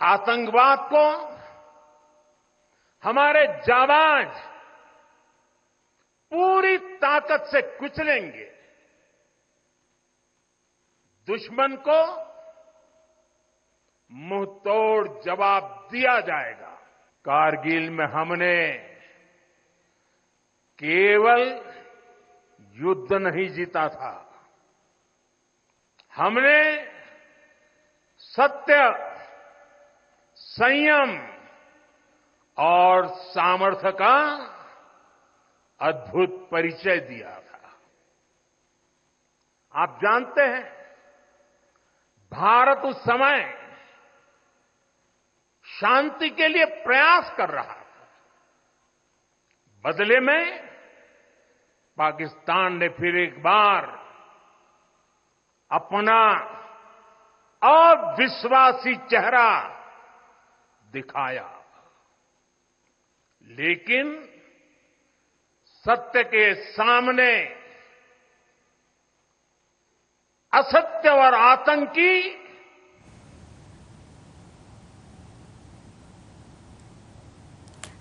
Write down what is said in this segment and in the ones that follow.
आतंकवाद को हमारे जाबाज पूरी ताकत से कुचलेंगे। दुश्मन को मुंहतोड़ जवाब दिया जाएगा। कारगिल में हमने केवल युद्ध नहीं जीता था, हमने सत्य, संयम और सामर्थ्य का अद्भुत परिचय दिया था। आप जानते हैं, भारत उस समय शांति के लिए प्रयास कर रहा था। बदले में पाकिस्तान ने फिर एक बार अपना अविश्वासी चेहरा दिखाया, लेकिन सत्य के सामने असत्य और आतंकी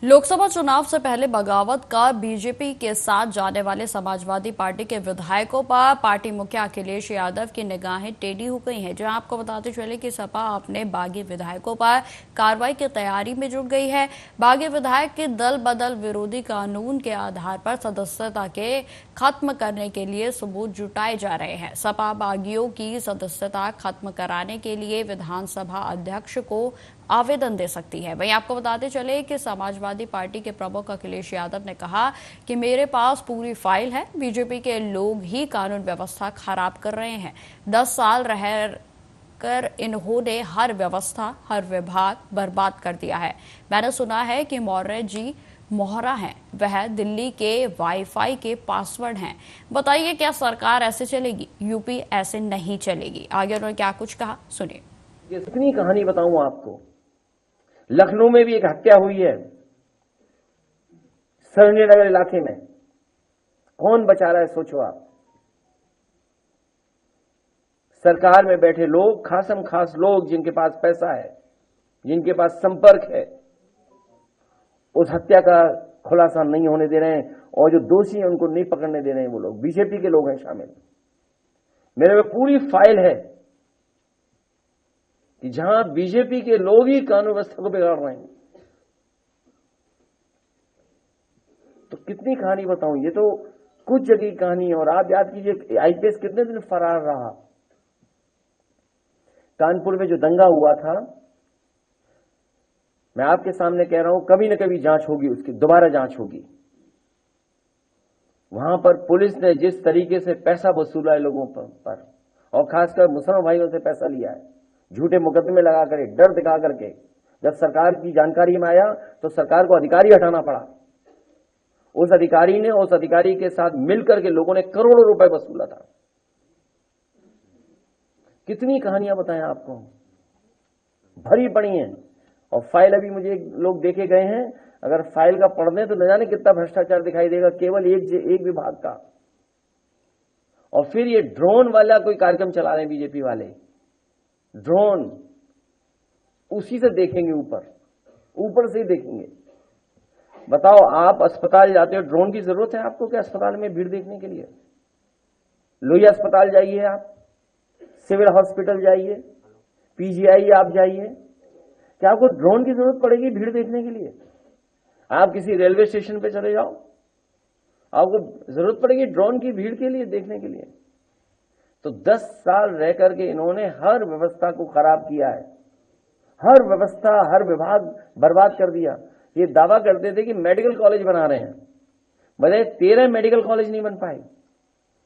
लोकसभा चुनाव से पहले बगावत का बीजेपी के साथ जाने वाले समाजवादी पार्टी के विधायकों पर पार्टी मुखिया अखिलेश यादव की निगाहें टेढ़ी हो गई हैं। जहां आपको बताते चले कि सपा अपने बागी विधायकों पर कार्रवाई की तैयारी में जुट गई है। बागी विधायक के दल बदल विरोधी कानून के आधार पर सदस्यता के खत्म करने के लिए सबूत जुटाए जा रहे हैं। सपा बागियों की सदस्यता खत्म कराने के लिए विधानसभा अध्यक्ष को आवेदन दे सकती है। वहीं आपको बताते चले कि समाजवादी पार्टी के प्रमुख अखिलेश यादव ने कहा कि मेरे पास पूरी फाइल है, बीजेपी के लोग ही कानून व्यवस्था खराब कर रहे हैं। 10 साल रहकर इन्होंने हर व्यवस्था, हर विभाग बर्बाद कर दिया है। मैंने सुना है कि मौर्य जी मोहरा हैं, वह दिल्ली के वाईफाई के पासवर्ड हैं। बताइए क्या सरकार ऐसे चलेगी? यूपी ऐसे नहीं चलेगी। आगे उन्होंने क्या कुछ कहा, सुनिए। कितनी कहानी बताऊं आपको। लखनऊ में भी एक हत्या हुई है, सरनेनगर इलाके में। कौन बचा रहा है सोचो आप। सरकार में बैठे लोग, खासम खास लोग जिनके पास पैसा है, जिनके पास संपर्क है, उस हत्या का खुलासा नहीं होने दे रहे हैं, और जो दोषी हैं उनको नहीं पकड़ने दे रहे हैं। वो लोग बीजेपी के लोग हैं शामिल। मेरे में पूरी फाइल है कि जहां बीजेपी के लोग ही कानून व्यवस्था को बिगाड़ रहे हैं। तो कितनी कहानी बताऊं, ये तो कुछ जगह की कहानी है। और आप याद कीजिए, आईपीएस कितने दिन फरार रहा। कानपुर में जो दंगा हुआ था, मैं आपके सामने कह रहा हूं, कभी न कभी जांच होगी, उसकी दोबारा जांच होगी। वहां पर पुलिस ने जिस तरीके से पैसा वसूला है लोगों पर, और खासकर मुसलमान भाइयों से पैसा लिया है, झूठे मुकदमे लगा करके, डर दिखा करके। जब सरकार की जानकारी में आया तो सरकार को अधिकारी हटाना पड़ा। उस अधिकारी ने, उस अधिकारी के साथ मिलकर के लोगों ने करोड़ों रुपए वसूला था। कितनी कहानियां बताएं आपको, भरी पड़ी हैं। और फाइल अभी मुझे लोग देखे गए हैं, अगर फाइल का पढ़ दें तो न जाने कितना भ्रष्टाचार दिखाई देगा, केवल एक विभाग का। और फिर ये ड्रोन वाला कोई कार्यक्रम चला रहे हैं बीजेपी वाले। ड्रोन उसी से देखेंगे, ऊपर से ही देखेंगे। बताओ, आप अस्पताल जाते हो, ड्रोन की जरूरत है आपको क्या अस्पताल में भीड़ देखने के लिए? लोहिया अस्पताल जाइए, आप सिविल हॉस्पिटल जाइए, पीजीआई आप जाइए, क्या आपको ड्रोन की जरूरत पड़ेगी भीड़ देखने के लिए? आप किसी रेलवे स्टेशन पे चले जाओ, आपको जरूरत पड़ेगी ड्रोन की भीड़ के लिए, देखने के लिए? तो 10 साल रह करके इन्होंने हर व्यवस्था को खराब किया है। हर व्यवस्था, हर विभाग बर्बाद कर दिया। ये दावा करते थे कि मेडिकल कॉलेज बना रहे हैं, भले 13 मेडिकल कॉलेज नहीं बन पाए,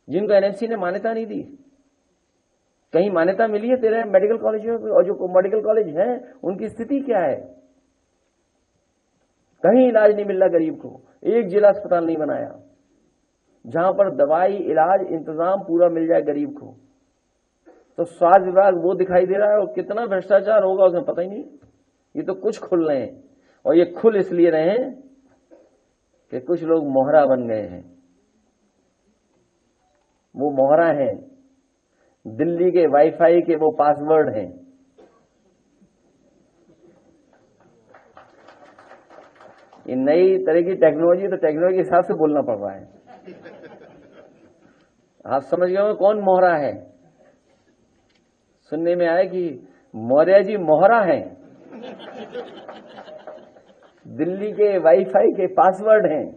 जिनको एनएमसी ने मान्यता नहीं दी। कहीं मान्यता मिली है 13 मेडिकल कॉलेजों को? और जो मेडिकल कॉलेज हैं उनकी स्थिति क्या है? कहीं इलाज नहीं मिल रहा गरीब को। एक जिला अस्पताल नहीं बनाया जहां पर दवाई, इलाज, इंतजाम पूरा मिल जाए गरीब को। तो स्वास्थ्य विभाग वो दिखाई दे रहा है, और कितना भ्रष्टाचार होगा उसमें पता ही नहीं। ये तो कुछ खुल रहे हैं, और ये खुल इसलिए रहे हैं कि कुछ लोग मोहरा बन गए हैं। वो मोहरा हैं, दिल्ली के वाईफाई के वो पासवर्ड हैं। ये नई तरह की टेक्नोलॉजी, तो टेक्नोलॉजी के हिसाब से बोलना पड़ रहा है। आप समझ गए कौन मोहरा है? सुनने में आया कि मौर्य जी मोहरा हैं, दिल्ली के वाईफाई के पासवर्ड हैं।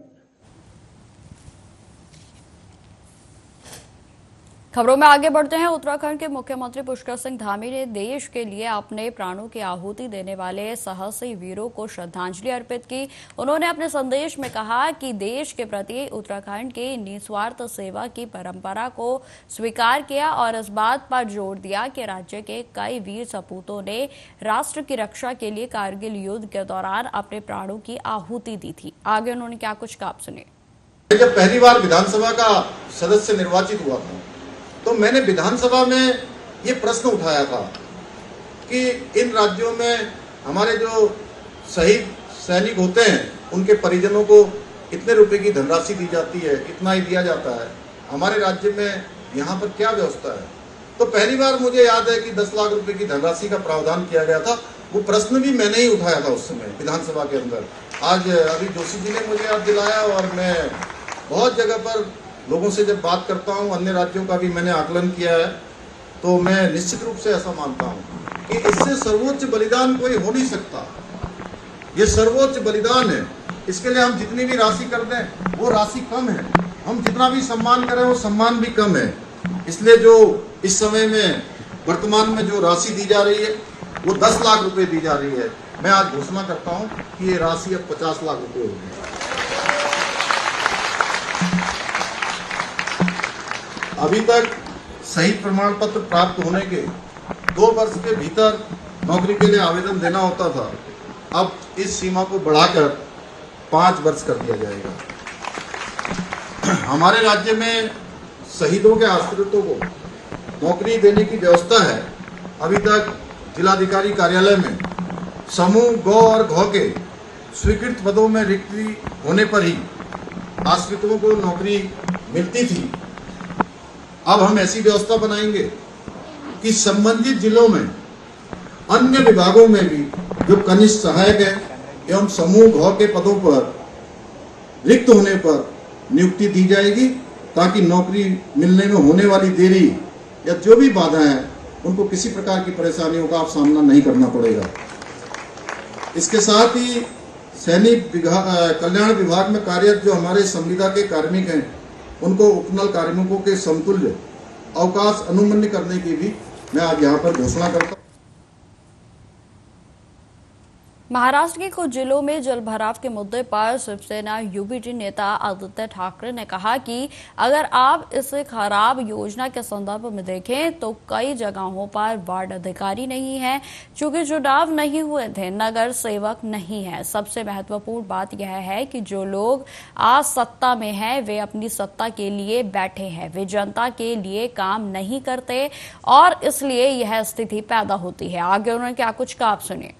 खबरों में आगे बढ़ते हैं। उत्तराखंड के मुख्यमंत्री पुष्कर सिंह धामी ने देश के लिए अपने प्राणों की आहुति देने वाले साहसी वीरों को श्रद्धांजलि अर्पित की। उन्होंने अपने संदेश में कहा कि देश के प्रति उत्तराखंड की निस्वार्थ सेवा की परंपरा को स्वीकार किया और इस बात पर जोर दिया कि राज्य के कई वीर सपूतों ने राष्ट्र की रक्षा के लिए कारगिल युद्ध के दौरान अपने प्राणों की आहुति दी थी। आगे उन्होंने क्या कुछ कहा, आप सुनिए। जब पहली बार विधानसभा का सदस्य निर्वाचित हुआ था तो मैंने विधानसभा में ये प्रश्न उठाया था कि इन राज्यों में हमारे जो शहीद सैनिक होते हैं उनके परिजनों को कितने रुपए की धनराशि दी जाती है, कितना ही दिया जाता है, हमारे राज्य में यहाँ पर क्या व्यवस्था है। तो पहली बार मुझे याद है कि 10 लाख रुपए की धनराशि का प्रावधान किया गया था। वो प्रश्न भी मैंने ही उठाया था उस समय विधानसभा के अंदर। आज अभी जोशी जी ने मुझे याद दिलाया और मैं बहुत जगह पर लोगों से जब बात करता हूं, अन्य राज्यों का भी मैंने आकलन किया है, तो मैं निश्चित रूप से ऐसा मानता हूं कि इससे सर्वोच्च बलिदान कोई हो नहीं सकता। ये सर्वोच्च बलिदान है। इसके लिए हम जितनी भी राशि कर दें वो राशि कम है, हम जितना भी सम्मान करें वो सम्मान भी कम है। इसलिए जो इस समय में वर्तमान में जो राशि दी जा रही है वो 10 लाख रुपए दी जा रही है। मैं आज घोषणा करता हूं कि ये राशि अब 50 लाख रुपए होगी। अभी तक शहीद प्रमाण पत्र प्राप्त होने के 2 वर्ष के भीतर नौकरी के लिए आवेदन देना होता था, अब इस सीमा को बढ़ाकर 5 वर्ष कर दिया जाएगा। हमारे राज्य में शहीदों के आश्रितों को नौकरी देने की व्यवस्था है। अभी तक जिलाधिकारी कार्यालय में समूह गौ और घ के स्वीकृत पदों में रिक्ति होने पर ही आश्रितों को नौकरी मिलती थी। अब हम ऐसी व्यवस्था बनाएंगे कि संबंधित जिलों में अन्य विभागों में भी जो कनिष्ठ सहायक है एवं समूह घ के पदों पर रिक्त होने पर नियुक्ति दी जाएगी, ताकि नौकरी मिलने में होने वाली देरी या जो भी बाधाएं हैं उनको किसी प्रकार की परेशानियों का आप सामना नहीं करना पड़ेगा। इसके साथ ही सैनिक कल्याण विभाग में कार्यरत जो हमारे संविदा के कार्मिक हैं उनको उपनल कार्मिकों के समतुल्य अवकाश अनुमन्य करने की भी मैं आज यहाँ पर घोषणा करता हूँ। महाराष्ट्र के कुछ जिलों में जलभराव के मुद्दे पर शिवसेना यूबीटी नेता आदित्य ठाकरे ने कहा कि अगर आप इस खराब योजना के संदर्भ में देखें तो कई जगहों पर वार्ड अधिकारी नहीं है, चूंकि चुनाव नहीं हुए थे, नगर सेवक नहीं है। सबसे महत्वपूर्ण बात यह है कि जो लोग आज सत्ता में हैं वे अपनी सत्ता के लिए बैठे हैं, वे जनता के लिए काम नहीं करते और इसलिए यह स्थिति पैदा होती है। आगे उन्होंने क्या कुछ कहा, आप सुनिए।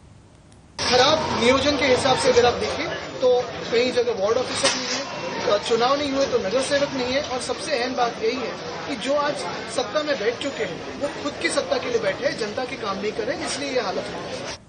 खराब नियोजन के हिसाब से अगर आप देखें तो कई जगह वार्ड ऑफिसर नहीं है, चुनाव नहीं हुए तो नगर सेवक नहीं है, और सबसे अहम बात यही है कि जो आज सत्ता में बैठ चुके हैं वो खुद की सत्ता के लिए बैठे हैं, जनता के काम नहीं कर रहे, इसलिए ये हालत है।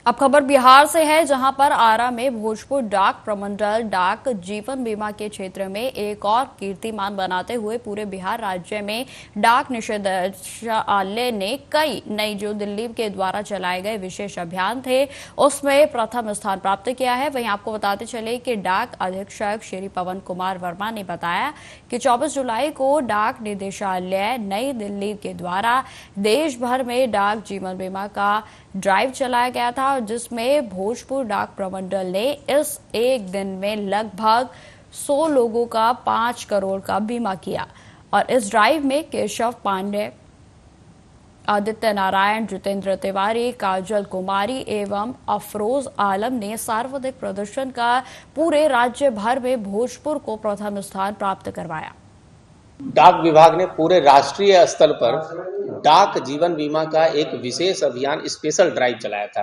अब खबर बिहार से है, जहां पर आरा में भोजपुर डाक प्रमंडल डाक जीवन बीमा के क्षेत्र में एक और कीर्तिमान बनाते हुए पूरे बिहार राज्य में डाक निदेशालय ने कई नई जो दिल्ली के द्वारा चलाए गए विशेष अभियान थे उसमें प्रथम स्थान प्राप्त किया है। वहीं आपको बताते चले कि डाक अधीक्षक श्री पवन कुमार वर्मा ने बताया कि 24 जुलाई को डाक निदेशालय नई दिल्ली के द्वारा देश भर में डाक जीवन बीमा का ड्राइव चलाया गया था, जिसमें भोजपुर डाक प्रमंडल ने इस एक दिन में लगभग 100 लोगों का 5 करोड़ का बीमा किया। और इस ड्राइव में केशव पांडे, आदित्य नारायण, जितेंद्र तिवारी, काजल कुमारी एवं अफरोज आलम ने सर्वाधिक प्रदर्शन का पूरे राज्य भर में भोजपुर को प्रथम स्थान प्राप्त करवाया। डाक विभाग ने पूरे राष्ट्रीय स्तर पर डाक जीवन बीमा का एक विशेष अभियान स्पेशल ड्राइव चलाया था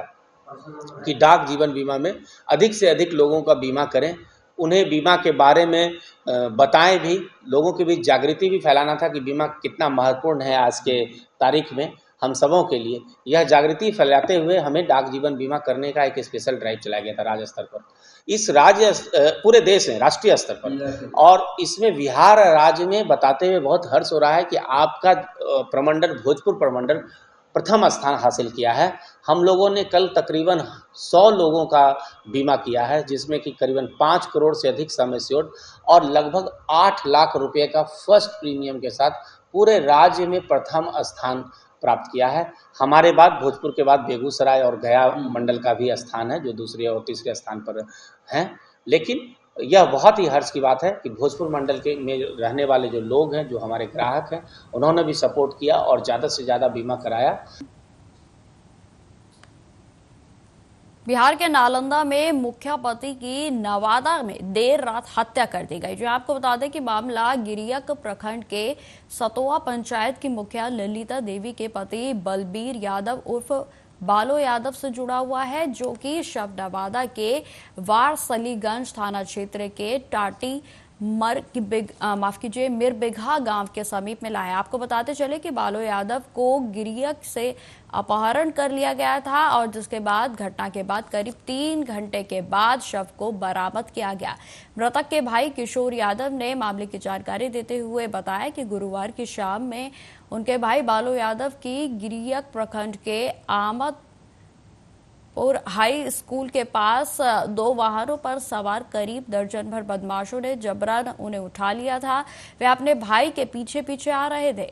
कि डाक जीवन बीमा में अधिक से अधिक लोगों का बीमा करें, उन्हें बीमा के बारे में बताएं भी, लोगों के बीच जागृति भी फैलाना था कि बीमा कितना महत्वपूर्ण है आज के तारीख में। हम सबों के लिए यह जागृति फैलाते हुए हमें डाक जीवन बीमा करने का एक स्पेशल ड्राइव चलाया गया था राज्य स्तर पर, इस राज्य पूरे देश में राष्ट्रीय स्तर पर, और इसमें बिहार राज्य में बताते हुए बहुत हर्ष हो रहा है कि आपका प्रमंडल भोजपुर प्रमंडल प्रथम स्थान हासिल किया है। हम लोगों ने कल तकरीबन 100 लोगों का बीमा किया है, जिसमें कि करीबन 5 करोड़ से अधिक सम एश्योर्ड और लगभग 8 लाख रुपए का फर्स्ट प्रीमियम के साथ पूरे राज्य में प्रथम स्थान प्राप्त किया है। हमारे बाद भोजपुर के बाद बेगूसराय और गया मंडल का भी स्थान है, जो दूसरे और तीसरे स्थान पर हैं। लेकिन यह बहुत ही हर्ष की बात है कि भोजपुर मंडल के में रहने वाले जो लोग हैं, जो हमारे ग्राहक हैं, उन्होंने भी सपोर्ट किया और ज़्यादा से ज़्यादा बीमा कराया। बिहार के नालंदा में मुख्यापति की नवादा में देर रात हत्या कर दी गई। जो आपको बता दें कि मामला गिरियक प्रखंड के सतोआ पंचायत की मुखिया ललिता देवी के पति बलबीर यादव उर्फ बालो यादव से जुड़ा हुआ है, जो कि शव नवादा के वारसलीगंज थाना क्षेत्र के टाटी मिरबिघा गांव के समीप में लाया। आपको बताते चले कि बालो यादव को गिरियक से अपहरण कर लिया गया था और जिसके बाद घटना के बाद करीब 3 घंटे के बाद शव को बरामद किया गया। मृतक के भाई किशोर यादव ने मामले की जानकारी देते हुए बताया कि गुरुवार की शाम में उनके भाई बालो यादव की गिरियक प्रखंड के आमद और हाई स्कूल के पास 2 वाहनों पर सवार करीब दर्जन भर बदमाशों ने जबरन उन्हें उठा लिया था। वे अपने भाई के पीछे पीछे आ रहे थे।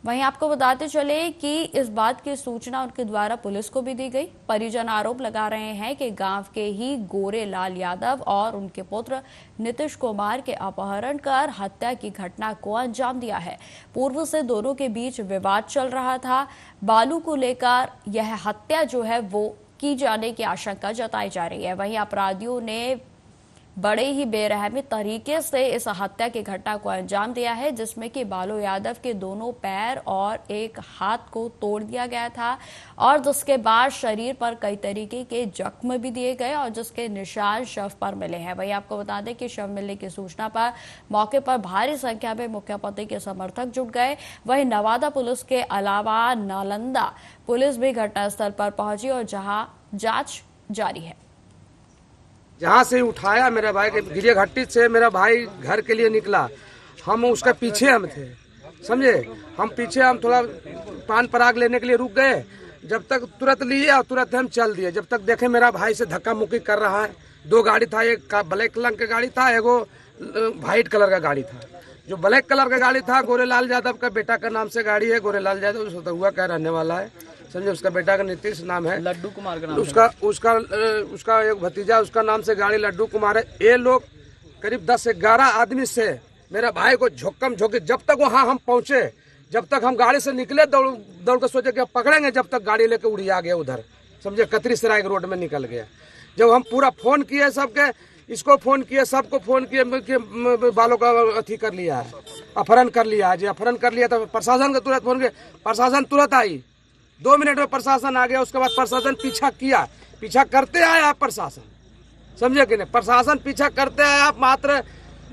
वहीं आपको बताते चले कि इस बात की सूचना उनके द्वारा पुलिस को भी दी गई। परिजन आरोप लगा रहे हैं कि गांव के ही गोरे लाल यादव और उनके पुत्र नीतीश कुमार के अपहरण कर हत्या की घटना को अंजाम दिया है। पूर्व से दोनों के बीच विवाद चल रहा था। बालू को लेकर यह हत्या जो है वो की जाने की आशंका जताई जा रही है। वहीं अपराधियों ने बड़े ही बेरहमी तरीके से इस हत्या की घटना को अंजाम दिया है, जिसमें कि बालो यादव के दोनों पैर और एक हाथ को तोड़ दिया गया था और जिसके बाद शरीर पर कई तरीके के जख्म भी दिए गए और जिसके निशान शव पर मिले हैं। वहीं आपको बता दें कि शव मिलने की सूचना पर मौके पर भारी संख्या में मुख्यापति के समर्थक जुट गए। वहीं नवादा पुलिस के अलावा नालंदा पुलिस भी घटनास्थल पर पहुंची और जहां जांच जारी है। जहाँ से उठाया मेरे भाई के गिरिया घट्टी से मेरा भाई घर के लिए निकला, हम उसका पीछे हम थे, समझे। हम पीछे हम थोड़ा पान पराग लेने के लिए रुक गए, जब तक तुरंत लिए और तुरंत हम चल दिए। जब तक देखे मेरा भाई से धक्का मुक्की कर रहा है। 2 गाड़ी था, एक ब्लैक कलर का गाड़ी था, एगो व्हाइट कलर का गाड़ी था। जो ब्लैक कलर का गाड़ी था गोरेलाल यादव का बेटा का नाम से गाड़ी है। गोरेलाल यादव सतहुआ का रहने वाला है, समझे। उसका बेटा का नीतीश नाम है, लड्डू कुमार का नाम उसका एक भतीजा, उसका नाम से गाड़ी लड्डू कुमार है। ये लोग करीब 10 से 11 आदमी से मेरा भाई को झोंकम झोंके, जब तक वहाँ हम पहुँचे, जब तक हम गाड़ी से निकले दौड़ कर सोचे कि पकड़ेंगे, जब तक गाड़ी लेके उड़िया गया उधर, समझे। कतरी सराय रोड में निकल गया। जब हम पूरा फोन किए सबके, इसको फोन किए, सबको फोन किए, बालों का अथी कर लिया है, अपहरण कर लिया है। अपहरण कर लिया तो प्रशासन को तुरंत फोन किया, प्रशासन तुरंत आई। 2 मिनट में प्रशासन आ गया। उसके बाद प्रशासन पीछा किया, पीछा करते आया प्रशासन, समझे कि नहीं। प्रशासन पीछा करते आया, मात्र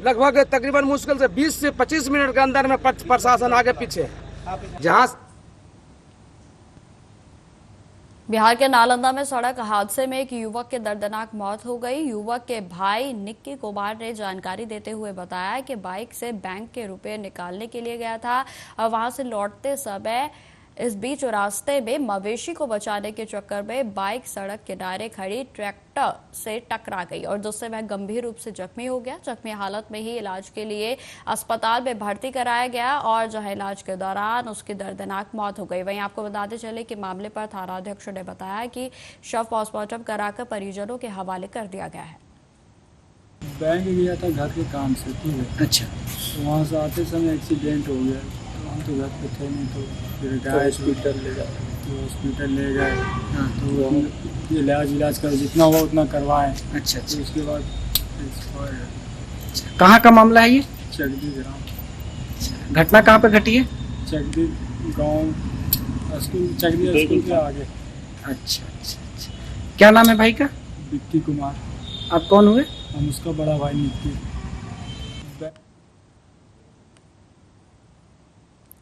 लगभग तकरीबन मुश्किल से 20 से 25 मिनट के अंदर में प्रशासन आगे पीछे। जहां बिहार के नालंदा में सड़क हादसे में एक युवक की दर्दनाक मौत हो गई। युवक के भाई निक्की कुमार ने जानकारी देते हुए बताया कि बाइक से बैंक के रुपए निकालने के लिए गया था और वहां से लौटते समय इस बीच रास्ते में मवेशी को बचाने के चक्कर में बाइक सड़क किनारे खड़ी ट्रैक्टर से टकरा गई और जिससे वह गंभीर रूप से जख्मी हो गया। जख्मी हालत में ही इलाज के लिए अस्पताल में भर्ती कराया गया और जहां इलाज के दौरान उसकी दर्दनाक मौत हो गई। वहीं आपको बताते चले कि मामले पर थानाध्यक्ष ने बताया कि शव पोस्टमार्टम कराकर परिजनों के हवाले कर दिया गया है। बैंक गया था घर के काम से, ठीक है। अच्छा, तो वहाँ से आते समय एक्सीडेंट हो गया। हम तो घर पे थे नहीं, तो फिर गए हॉस्पिटल ले गए। तो हॉस्पिटल ले गए, तो इलाज कर जितना हुआ उतना करवाएं। अच्छा, तो उसके बाद कहाँ का मामला है ये? चकदी ग्राम। घटना कहाँ पे घटी है? चकदी गाँव, चकदी स्कूल के आगे। अच्छा अच्छा अच्छा, क्या नाम है भाई का? विक्की कुमार। आप कौन हुए? हम उसका बड़ा भाई निक्की।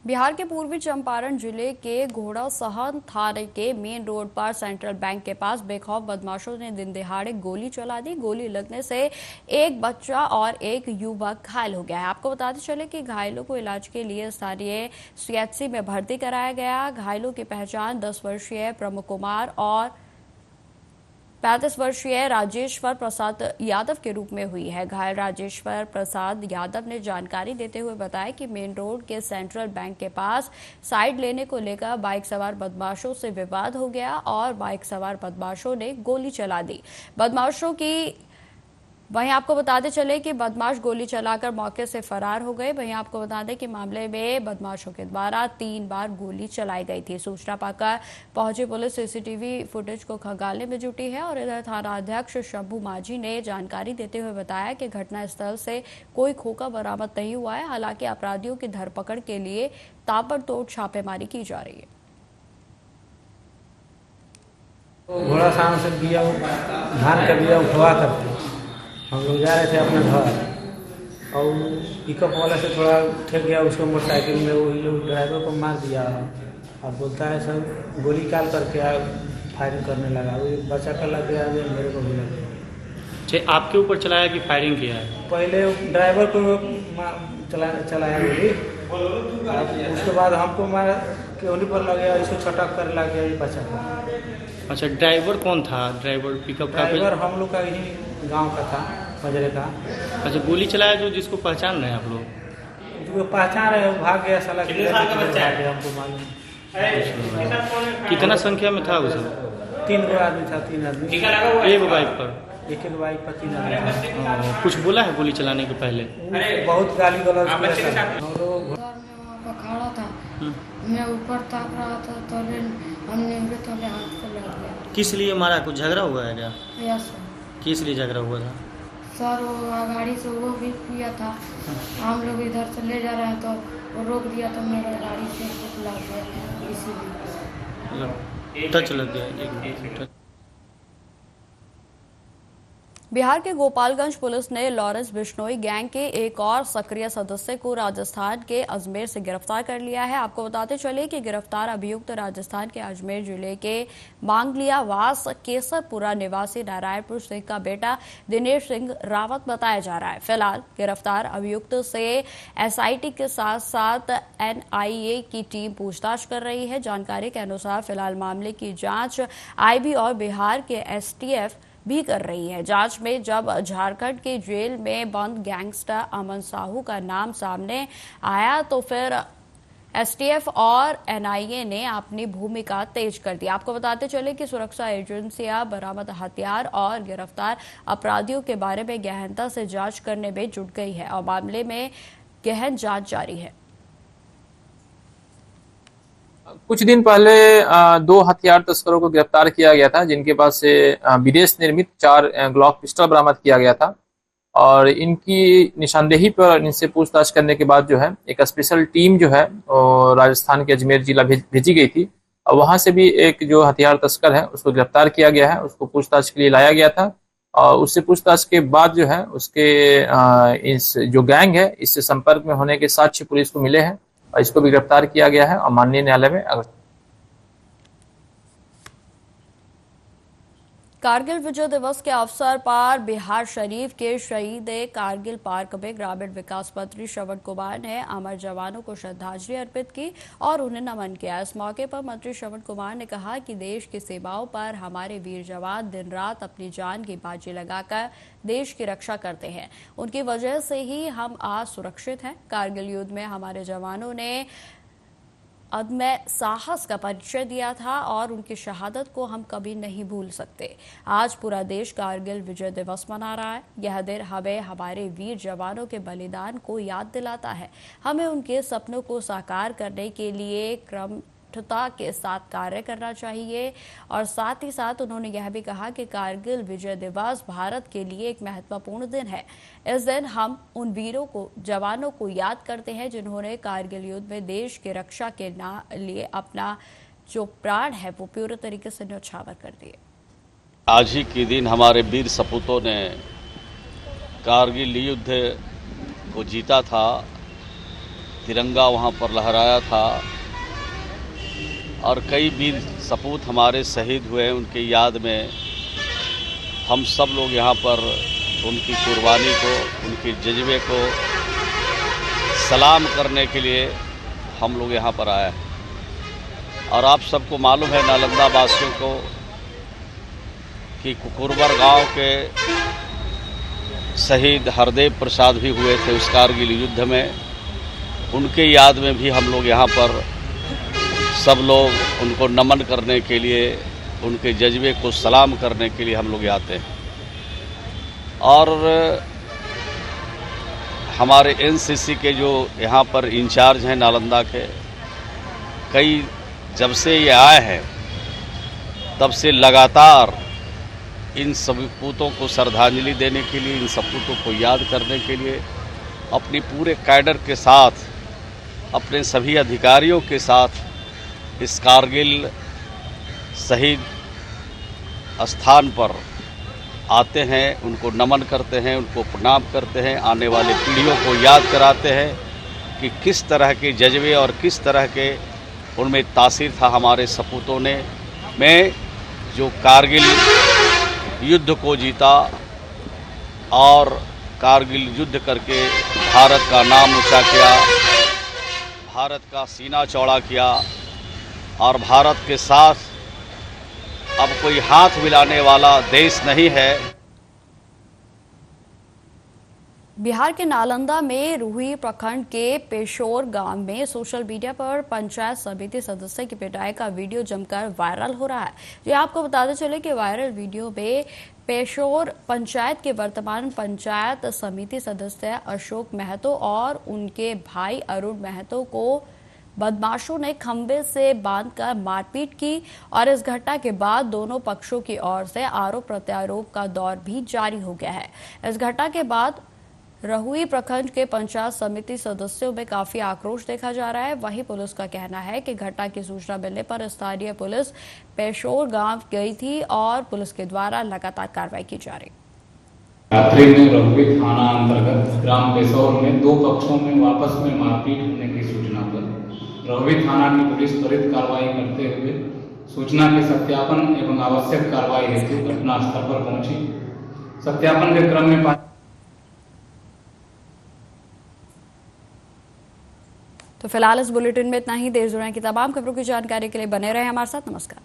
बिहार के पूर्वी चंपारण जिले के घोड़ासहन थाने के मेन रोड पर सेंट्रल बैंक के पास बेखौफ बदमाशों ने दिन दिहाड़े गोली चला दी। गोली लगने से एक बच्चा और एक युवक घायल हो गया है। आपको बताते चले कि घायलों को इलाज के लिए स्थानीय सीएचसी में भर्ती कराया गया। घायलों की पहचान 10 वर्षीय प्रमुख कुमार और 35 वर्षीय राजेश्वर प्रसाद यादव के रूप में हुई है। घायल राजेश्वर प्रसाद यादव ने जानकारी देते हुए बताया कि मेन रोड के सेंट्रल बैंक के पास साइड लेने को लेकर बाइक सवार बदमाशों से विवाद हो गया और बाइक सवार बदमाशों ने गोली चला दी। वहीं आपको बताते चले कि बदमाश गोली चलाकर मौके से फरार हो गए। वहीं आपको बता दें कि मामले में बदमाशों के द्वारा 3 बार गोली चलाई गई थी। सूचना पाकर पहुंची पुलिस सीसीटीवी फुटेज को खंगालने में जुटी है और इधर थाना अध्यक्ष शंभू माझी ने जानकारी देते हुए बताया कि घटनास्थल से कोई खोखा बरामद नहीं हुआ है। हालांकि अपराधियों की धरपकड़ के लिए ताबड़तोड़ छापेमारी की जा रही है। घोड़ासहन से बिया धान का बिया उठवा करते हम लोग जा रहे थे अपने घर और पिकअप वाला से थोड़ा ठेक गया उसको मोटरसाइकिल में, वही लोग ड्राइवर को मार दिया और बोलता है सर गोली काल करके फायरिंग करने लगा। वो बच्चा का लग गया, मेरे को भी लग गया। आपके ऊपर चलाया कि फायरिंग किया है? पहले ड्राइवर को चलाया गोली, उसके बाद हमको मारा केवली पर लग गया, इसको छटक कर लग गया बच्चा का। अच्छा, ड्राइवर कौन था? ड्राइवर पिकअप का? ड्राइवर हम लोग का यही गांव का था, मजरे का। अच्छा, गोली चलाया जो जिसको पहचान रहे हैं आप लोग? जो पहचान रहे भाग गया साला, हमको मालूम। कितना संख्या में था उसे? 3 आदमी था, 3 आदमी एक बाइक पर? एक बाइक पर 3 आदमी था। कुछ बोला है गोली चलाने के पहले? बहुत गाली गलौज खड़ा था, मैं ऊपर ताक रहा था तो हमने हाथ को लग गया। किस लिए मारा? कुछ झगड़ा हुआ है क्या? Yes sir. किस लिए झगड़ा हुआ था? सर वो गाड़ी से वो भी किया था, हम लोग इधर से ले जा रहे हैं तो वो रोक दिया तो मेरा गाड़ी से लग गया, इसीलिए टच लग गया। बिहार के गोपालगंज पुलिस ने लॉरेंस बिश्नोई गैंग के एक और सक्रिय सदस्य को राजस्थान के अजमेर से गिरफ्तार कर लिया है। आपको बताते चले कि गिरफ्तार अभियुक्त राजस्थान के अजमेर जिले के मांगलिया वास केसरपुरा निवासी नारायणपुर सिंह का बेटा दिनेश सिंह रावत बताया जा रहा है। फिलहाल गिरफ्तार अभियुक्त से एसआईटी के साथ साथ एनआईए की टीम पूछताछ कर रही है। जानकारी के अनुसार फिलहाल मामले की जांच आईबी और बिहार के एसटीएफ भी कर रही है। जांच में जब झारखंड के जेल में बंद गैंगस्टर अमन साहू का नाम सामने आया तो फिर एसटीएफ और एनआईए ने अपनी भूमिका तेज कर दी। आपको बताते चले कि सुरक्षा एजेंसियां बरामद हथियार और गिरफ्तार अपराधियों के बारे में गहनता से जांच करने में जुट गई है और मामले में गहन जांच जारी है। कुछ दिन पहले 2 हथियार तस्करों को गिरफ्तार किया गया था, जिनके पास से विदेश निर्मित 4 ग्लॉक पिस्टल बरामद किया गया था और इनकी निशानदेही पर इनसे पूछताछ करने के बाद जो है एक स्पेशल टीम जो है राजस्थान के अजमेर जिला भेजी गई थी और वहां से भी एक जो हथियार तस्कर है उसको गिरफ्तार किया गया है। उसको पूछताछ के लिए लाया गया था और उससे पूछताछ के बाद जो है उसके इस जो गैंग है इससे संपर्क में होने के साक्ष्य पुलिस को मिले हैं और इसको भी गिरफ्तार किया गया है और माननीय न्यायालय में कारगिल विजय दिवस के अवसर पर बिहार शरीफ के शहीद कारगिल पार्क में ग्रामीण विकास मंत्री श्रवण कुमार ने अमर जवानों को श्रद्धांजलि अर्पित की और उन्हें नमन किया। इस मौके पर मंत्री श्रवण कुमार ने कहा कि देश की सेवाओं पर हमारे वीर जवान दिन रात अपनी जान की बाजी लगाकर देश की रक्षा करते हैं। उनकी वजह से ही हम आज सुरक्षित हैं। कारगिल युद्ध में हमारे जवानों ने अदम्य साहस का परिचय दिया था और उनकी शहादत को हम कभी नहीं भूल सकते। आज पूरा देश कारगिल विजय दिवस मना रहा है। यह दिन हमें हमारे वीर जवानों के बलिदान को याद दिलाता है। हमें उनके सपनों को साकार करने के लिए क्रमबद्धता के साथ कार्य करना चाहिए और साथ ही साथ उन्होंने यह भी कहा कि कारगिल विजय दिवस भारत के लिए एक महत्वपूर्ण दिन है। इस दिन हम उन वीरों को जवानों को याद करते हैं जिन्होंने कारगिल युद्ध में देश की रक्षा के लिए अपना जो प्राण है वो पूरे तरीके से न्यौछावर कर दिए। आज ही के दिन हमारे वीर सपूतों ने कारगिल युद्ध को जीता था। तिरंगा वहाँ पर लहराया था और कई वीर सपूत हमारे शहीद हुए। उनकी याद में हम सब लोग यहाँ पर उनकी कुर्बानी को, उनके जज्बे को सलाम करने के लिए हम लोग यहाँ पर आए हैं। और आप सबको मालूम है, नालंदा वासियों को, कि कुकुरबर गांव के शहीद हरदेव प्रसाद भी हुए थे उस कारगिल युद्ध में। उनके याद में भी हम लोग यहाँ पर सब लोग उनको नमन करने के लिए, उनके जज्बे को सलाम करने के लिए हम लोग आते हैं। और हमारे एनसीसी के जो यहाँ पर इंचार्ज हैं नालंदा के, कई जब से ये आए हैं तब से लगातार इन सपूतों को श्रद्धांजलि देने के लिए, इन सपूतों को याद करने के लिए अपनी पूरे कैडर के साथ, अपने सभी अधिकारियों के साथ इस कारगिल शहीद स्थान पर आते हैं, उनको नमन करते हैं, उनको प्रणाम करते हैं, आने वाले पीढ़ियों को याद कराते हैं कि किस तरह के जज्बे और किस तरह के उनमें तासीर था हमारे सपूतों ने में जो कारगिल युद्ध को जीता और कारगिल युद्ध करके भारत का नाम ऊंचा किया, भारत का सीना चौड़ा किया और भारत के साथ अब कोई हाथ मिलाने वाला देश नहीं है। बिहार के नालंदा में रुही प्रखंड के पेशोर गांव में सोशल मीडिया पर पंचायत समिति सदस्य की पिटाई का वीडियो जमकर वायरल हो रहा है। ये आपको बताते चले कि वायरल वीडियो में पेशोर पंचायत के वर्तमान पंचायत समिति सदस्य अशोक महतो और उनके भाई अरुण महतो को बदमाशों ने खंबे से बांधकर मारपीट की और इस घटना के बाद दोनों पक्षों की ओर से आरोप प्रत्यारोप का दौर भी जारी हो गया है। इस घटना के बाद रहुई प्रखंड के पंचायत समिति सदस्यों में काफी आक्रोश देखा जा रहा है। वहीं पुलिस का कहना है कि घटना की सूचना मिलने पर स्थानीय पुलिस पेशोर गांव गई थी और पुलिस के द्वारा लगातार कार्रवाई की जा रही। रात्रि में रहुई थाना अंतर्गत ग्राम पेशोर में दो पक्षों में आपस में मारपीट होने की सूचना पर रहुई थाना की पुलिस त्वरित कार्रवाई करते हुए सूचना के सत्यापन एवं आवश्यक कार्रवाई हेतु घटनास्थल पर पहुंची। सत्यापन के क्रम में तो फिलहाल इस बुलेटिन में इतना ही। देश दुनिया की तमाम खबरों की जानकारी के लिए बने रहे हमारे साथ। नमस्कार।